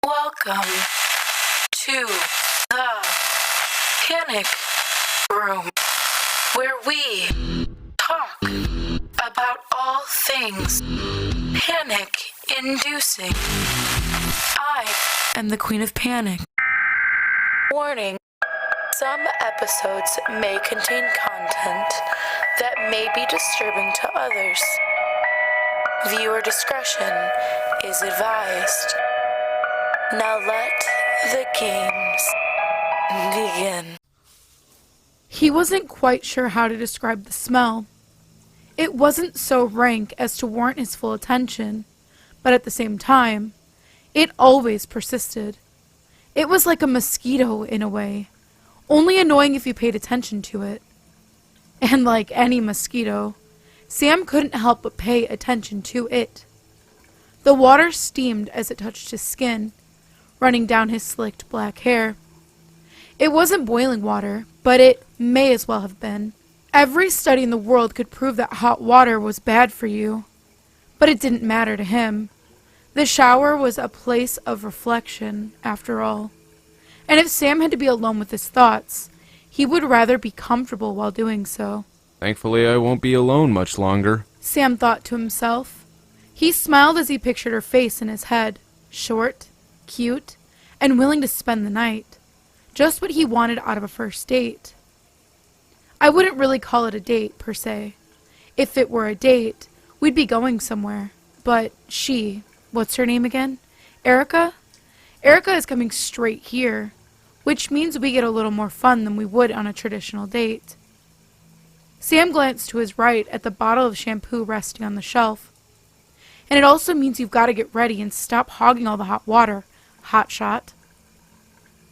Welcome to the Panic Room, where we talk about all things panic-inducing. I am the Queen of Panic. Warning, some episodes may contain content that may be disturbing to others. Viewer discretion is advised. Now let the games begin. He wasn't quite sure how to describe the smell. It wasn't so rank as to warrant his full attention, but at the same time, it always persisted. It was like a mosquito in a way, only annoying if you paid attention to it. And like any mosquito, Sam couldn't help but pay attention to it. The water steamed as it touched his skin, running down his slicked black hair. It wasn't boiling water, but it may as well have been. Every study in the world could prove that hot water was bad for you, but it didn't matter to him. The shower was a place of reflection, after all. And if Sam had to be alone with his thoughts, he would rather be comfortable while doing so. Thankfully, I won't be alone much longer, Sam thought to himself. He smiled as he pictured her face in his head, short, cute, and willing to spend the night. Just what he wanted out of a first date. I wouldn't really call it a date, per se. If it were a date, we'd be going somewhere. But what's her name again? Erica? Erica is coming straight here, which means we get a little more fun than we would on a traditional date. Sam glanced to his right at the bottle of shampoo resting on the shelf. And it also means you've got to get ready and stop hogging all the hot water, hotshot.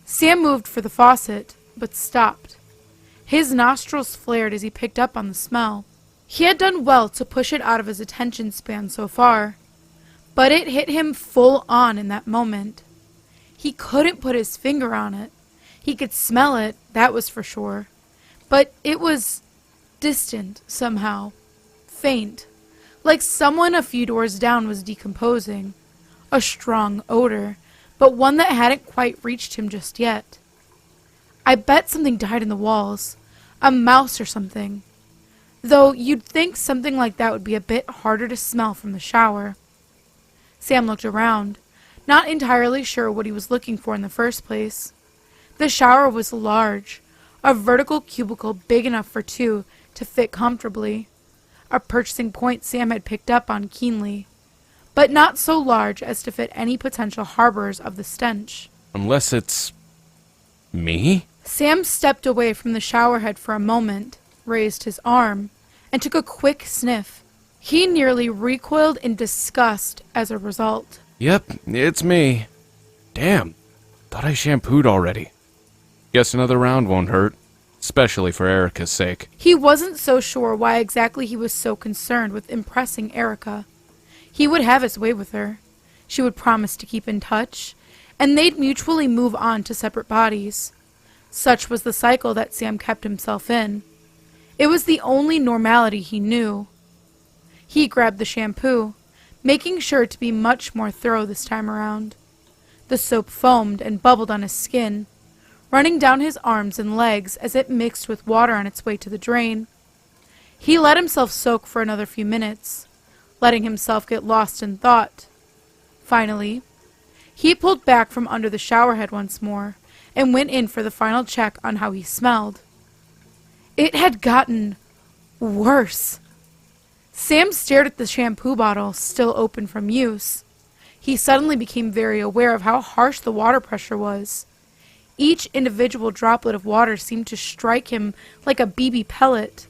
Sam moved for the faucet, but stopped. His nostrils flared as he picked up on the smell. He had done well to push it out of his attention span so far, but it hit him full on in that moment. He couldn't put his finger on it. He could smell it, that was for sure, but it was distant somehow, faint, like someone a few doors down was decomposing. A strong odor, but one that hadn't quite reached him just yet. I bet something died in the walls, a mouse or something. Though you'd think something like that would be a bit harder to smell from the shower. Sam looked around, not entirely sure what he was looking for in the first place. The shower was large, a vertical cubicle big enough for two to fit comfortably, a purchasing point Sam had picked up on keenly, but not so large as to fit any potential harborers of the stench. unless it's me? Sam stepped away from the showerhead for a moment, raised his arm, and took a quick sniff. He nearly recoiled in disgust as a result. Yep, it's me. Damn, thought I shampooed already. Guess another round won't hurt, especially for Erica's sake. He wasn't so sure why exactly he was so concerned with impressing Erica. He would have his way with her. She would promise to keep in touch, and they'd mutually move on to separate bodies. Such was the cycle that Sam kept himself in. It was the only normality he knew. He grabbed the shampoo, making sure to be much more thorough this time around. The soap foamed and bubbled on his skin, running down his arms and legs as it mixed with water on its way to the drain. He let himself soak for another few minutes, letting himself get lost in thought. Finally, he pulled back from under the showerhead once more and went in for the final check on how he smelled. It had gotten worse. Sam stared at the shampoo bottle, still open from use. He suddenly became very aware of how harsh the water pressure was. Each individual droplet of water seemed to strike him like a BB pellet,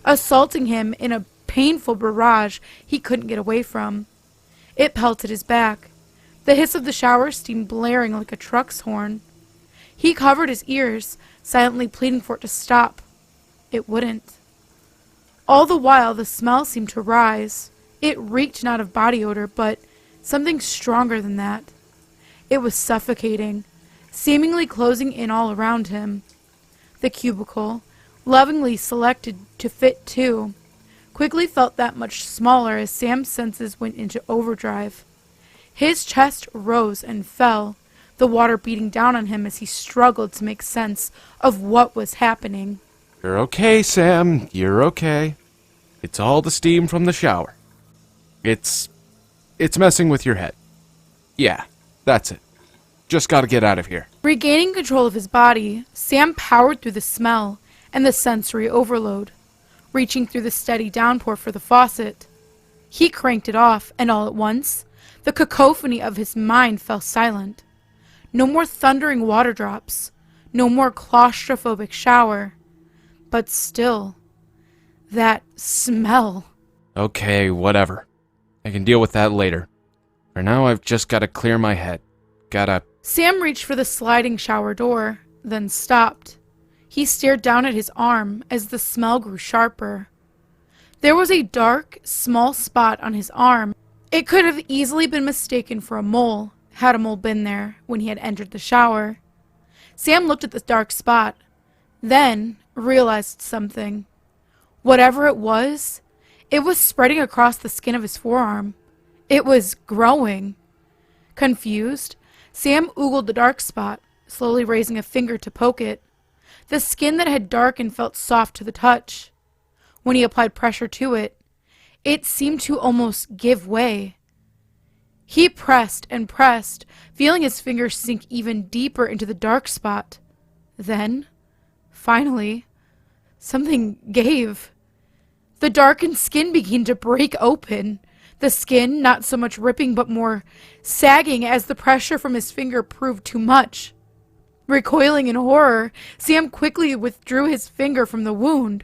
assaulting him in a painful barrage he couldn't get away from. It pelted his back, the hiss of the shower steam blaring like a truck's horn. He covered his ears, silently pleading for it to stop. It wouldn't. All the while, the smell seemed to rise. It reeked not of body odor, but something stronger than that. It was suffocating, seemingly closing in all around him. The cubicle, lovingly selected to fit two, quickly felt that much smaller as Sam's senses went into overdrive. His chest rose and fell, the water beating down on him as he struggled to make sense of what was happening. You're okay, Sam. You're okay. It's all the steam from the shower. It's messing with your head. Yeah, that's it. Just gotta get out of here. Regaining control of his body, Sam powered through the smell and the sensory overload, reaching through the steady downpour for the faucet. He cranked it off, and all at once, the cacophony of his mind fell silent. No more thundering water drops, no more claustrophobic shower, but still, that smell. Okay, whatever. I can deal with that later. For now, I've just gotta clear my head. Sam reached for the sliding shower door, then stopped. He stared down at his arm as the smell grew sharper. There was a dark, small spot on his arm. It could have easily been mistaken for a mole, had a mole been there when he had entered the shower. Sam looked at the dark spot, then realized something. Whatever it was spreading across the skin of his forearm. It was growing. Confused, Sam oogled the dark spot, slowly raising a finger to poke it. The skin that had darkened felt soft to the touch. When he applied pressure to it, it seemed to almost give way. He pressed and pressed, feeling his fingers sink even deeper into the dark spot. Then, finally, something gave. The darkened skin began to break open. The skin not so much ripping but more sagging as the pressure from his finger proved too much. Recoiling in horror, Sam quickly withdrew his finger from the wound,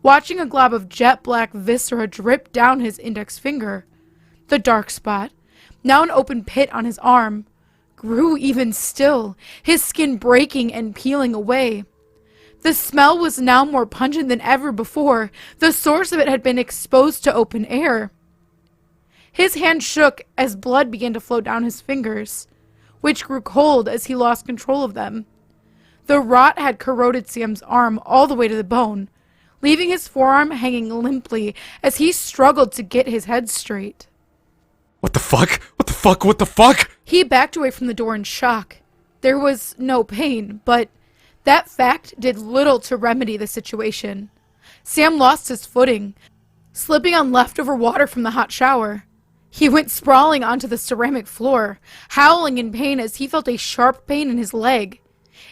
watching a glob of jet-black viscera drip down his index finger. The dark spot, now an open pit on his arm, grew even still, his skin breaking and peeling away. The smell was now more pungent than ever before. The source of it had been exposed to open air. His hand shook as blood began to flow down his fingers, which grew cold as he lost control of them. The rot had corroded Sam's arm all the way to the bone, leaving his forearm hanging limply as he struggled to get his head straight. What the fuck? What the fuck? What the fuck? He backed away from the door in shock. There was no pain, but that fact did little to remedy the situation. Sam lost his footing, slipping on leftover water from the hot shower. He went sprawling onto the ceramic floor, howling in pain as he felt a sharp pain in his leg.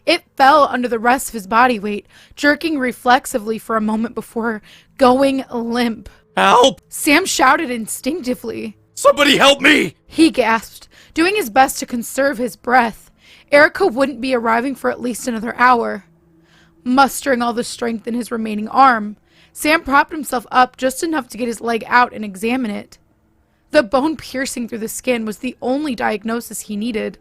It fell under the rest of his body weight, jerking reflexively for a moment before going limp. Help! Sam shouted instinctively. Somebody help me! He gasped, doing his best to conserve his breath. Erica wouldn't be arriving for at least another hour. Mustering all the strength in his remaining arm, Sam propped himself up just enough to get his leg out and examine it. The bone piercing through the skin was the only diagnosis he needed.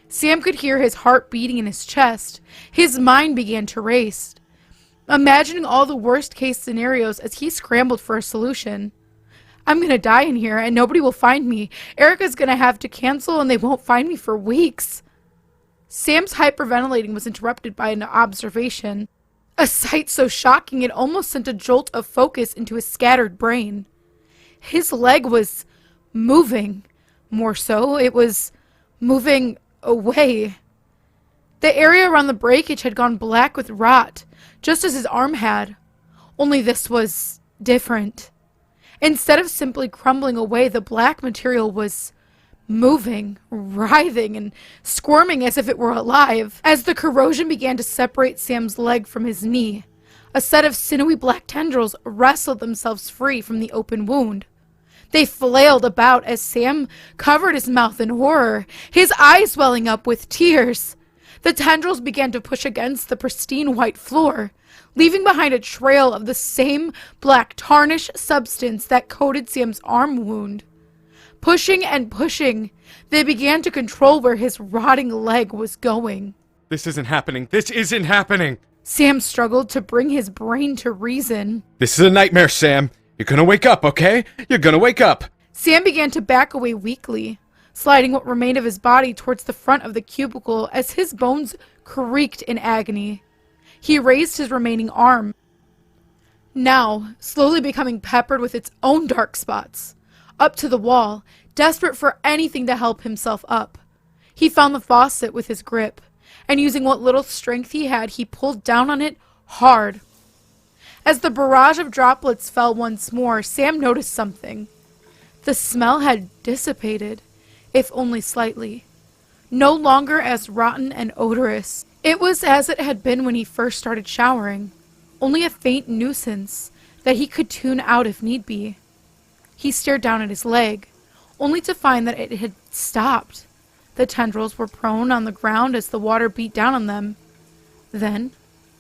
Sam could hear his heart beating in his chest. His mind began to race, imagining all the worst-case scenarios as he scrambled for a solution. I'm gonna die in here and nobody will find me. Erica's gonna have to cancel and they won't find me for weeks. Sam's hyperventilating was interrupted by an observation. A sight so shocking it almost sent a jolt of focus into his scattered brain. His leg was moving. More so, it was moving away. The area around the breakage had gone black with rot, just as his arm had. Only this was different. Instead of simply crumbling away, the black material was moving, writhing, and squirming as if it were alive. As the corrosion began to separate Sam's leg from his knee, a set of sinewy black tendrils wrestled themselves free from the open wound. They flailed about as Sam covered his mouth in horror, his eyes welling up with tears. The tendrils began to push against the pristine white floor, leaving behind a trail of the same black tarnish substance that coated Sam's arm wound. Pushing and pushing, they began to control where his rotting leg was going. This isn't happening. This isn't happening. Sam struggled to bring his brain to reason. This is a nightmare, Sam. You're gonna wake up, okay? You're gonna wake up. Sam began to back away weakly, sliding what remained of his body towards the front of the cubicle as his bones creaked in agony. He raised his remaining arm, now slowly becoming peppered with its own dark spots, up to the wall, desperate for anything to help himself up. He found the faucet with his grip, and using what little strength he had, he pulled down on it hard. As the barrage of droplets fell once more, Sam noticed something. The smell had dissipated, if only slightly. No longer as rotten and odorous. It was as it had been when he first started showering, only a faint nuisance that he could tune out if need be. He stared down at his leg, only to find that it had stopped. The tendrils were prone on the ground as the water beat down on them. Then,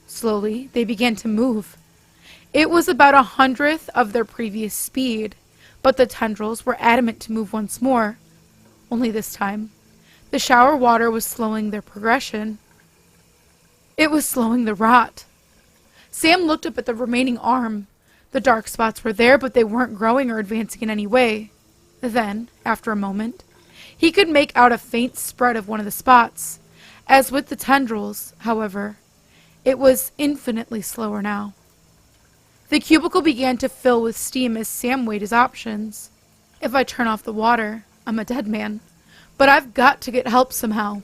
slowly, they began to move. It was about 100th of their previous speed, but the tendrils were adamant to move once more. Only this time, the shower water was slowing their progression. It was slowing the rot. Sam looked up at the remaining arm. The dark spots were there, but they weren't growing or advancing in any way. Then, after a moment, he could make out a faint spread of one of the spots. As with the tendrils, however, it was infinitely slower now. The cubicle began to fill with steam as Sam weighed his options. If I turn off the water, I'm a dead man. But I've got to get help somehow.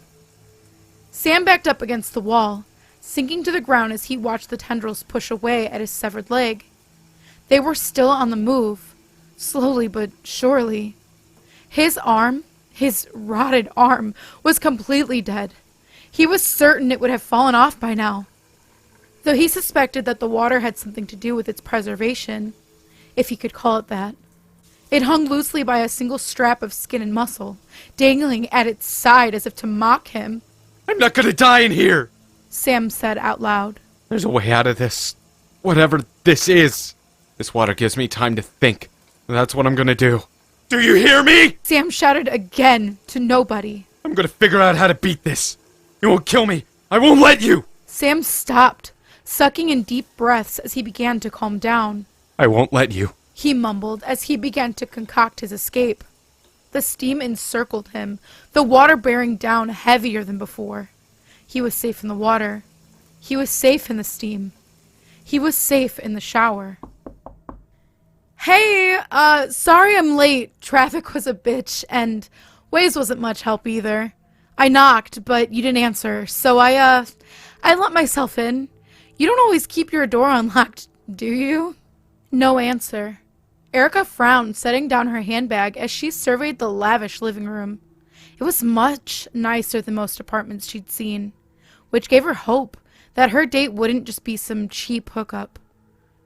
Sam backed up against the wall, sinking to the ground as he watched the tendrils push away at his severed leg. They were still on the move, slowly but surely. His arm, his rotted arm, was completely dead. He was certain it would have fallen off by now, though he suspected that the water had something to do with its preservation, if he could call it that. It hung loosely by a single strap of skin and muscle, dangling at its side as if to mock him. I'm not gonna die in here! Sam said out loud. There's a way out of this. Whatever this is. This water gives me time to think. That's what I'm gonna do. Do you hear me? Sam shouted again to nobody. I'm gonna figure out how to beat this. You won't kill me. I won't let you. Sam stopped, sucking in deep breaths as he began to calm down. I won't let you. He mumbled as he began to concoct his escape. The steam encircled him, the water bearing down heavier than before. He was safe in the water. He was safe in the steam. He was safe in the shower. Hey, sorry I'm late. Traffic was a bitch, and Waze wasn't much help either. I knocked, but you didn't answer, so I let myself in. You don't always keep your door unlocked, do you? No answer. Erica frowned, setting down her handbag as she surveyed the lavish living room. It was much nicer than most apartments she'd seen, which gave her hope that her date wouldn't just be some cheap hookup.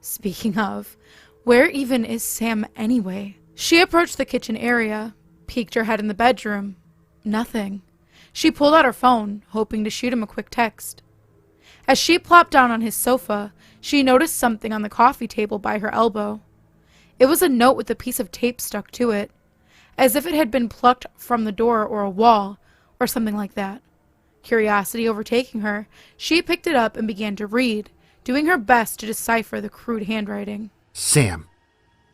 Speaking of, where even is Sam anyway? She approached the kitchen area, peeked her head in the bedroom. Nothing. She pulled out her phone, hoping to shoot him a quick text. As she plopped down on his sofa, she noticed something on the coffee table by her elbow. It was a note with a piece of tape stuck to it, as if it had been plucked from the door or a wall, or something like that. Curiosity overtaking her, she picked it up and began to read, doing her best to decipher the crude handwriting. Sam,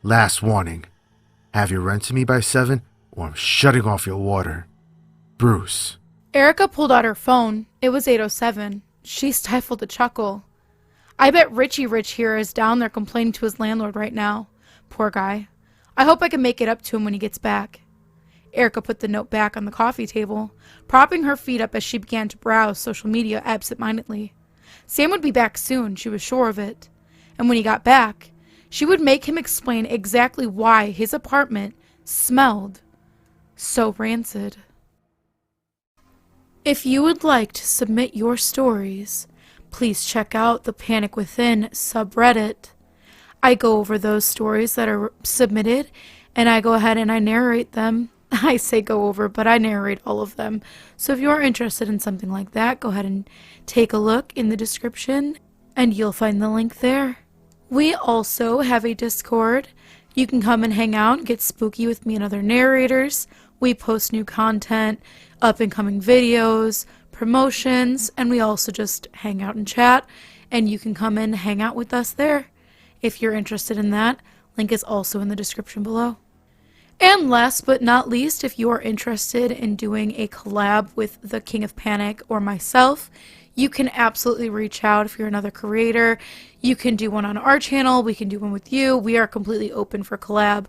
last warning. Have your rent to me by 7, or I'm shutting off your water. Bruce. Erica pulled out her phone. It was 8:07. She stifled a chuckle. I bet Richie Rich here is down there complaining to his landlord right now. Poor guy. I hope I can make it up to him when he gets back. Erica put the note back on the coffee table, propping her feet up as she began to browse social media absent-mindedly. Sam would be back soon, she was sure of it. And when he got back, she would make him explain exactly why his apartment smelled so rancid. If you would like to submit your stories, please check out the Panic Within subreddit. I go over those stories that are submitted, and I go ahead and I narrate them. I say go over, but I narrate all of them. So if you're interested in something like that, go ahead and take a look in the description, and you'll find the link there. We also have a Discord. You can come and hang out and get spooky with me and other narrators. We post new content, up-and-coming videos, promotions, and we also just hang out and chat, and you can come and hang out with us there. If you're interested in that, link is also in the description below. And last but not least, if you are interested in doing a collab with the King of Panic or myself, you can absolutely reach out if you're another creator. You can do one on our channel. We can do one with you. We are completely open for collab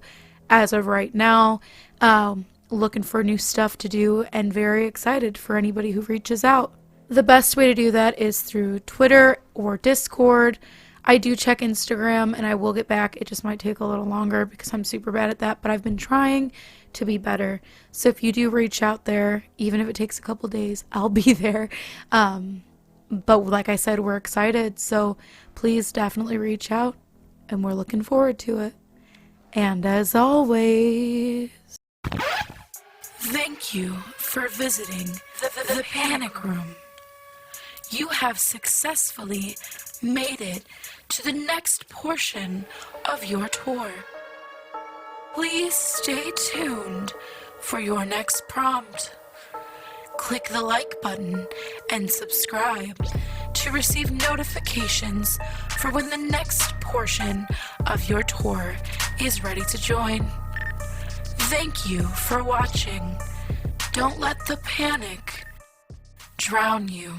as of right now. looking for new stuff to do and very excited for anybody who reaches out. The best way to do that is through Twitter or Discord. I do check Instagram and I will get back. It just might take a little longer because I'm super bad at that, but I've been trying to be better. So if you do reach out there, even if it takes a couple days, I'll be there. But like I said, we're excited. So please definitely reach out and we're looking forward to it. And as always, thank you for visiting the Panic Room. You have successfully made it to the next portion of your tour. Please stay tuned for your next prompt. Click the like button and subscribe to receive notifications for when the next portion of your tour is ready to join. Thank you for watching. Don't let the panic drown you.